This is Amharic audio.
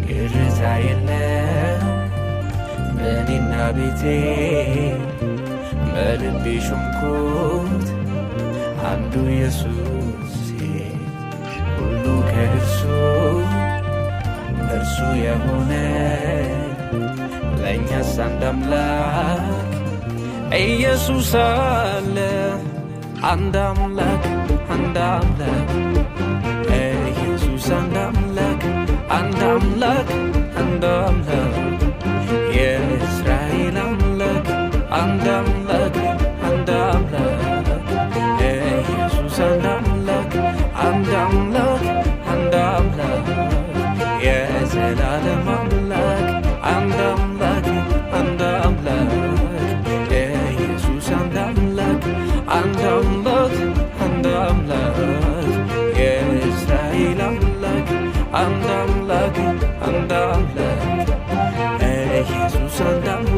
ግርታ የለም በእኔና ቤቴ በልቤ ሾምኩት አንዱ ኢየሱስ ሁሉ ከእርሱ እርሱ የሆነ ለእኛስ አንድ አምላክ ኢየሱስ አለ አንድ አምላክ አንድ አምላክ ኢየሱስ አንድ አምላክ አንድ አምላክ አንድ አምላክ የእስራኤል አምላክ አንድ አምላክ አንድ አምላክ ኢየሱስ አንድ አምላክ አንድ አምላክ አንድ አምላክ የዘላለም አምላክ አንድ አምላክ አንድ አምላክ ኢየሱስ አንድ አምላክ አንድ አምላክ አንድ አምላክ የእስራኤል አምላክ አንድ አምላክ አንድ አምላክ ኢየሱስ አንድ አምላክ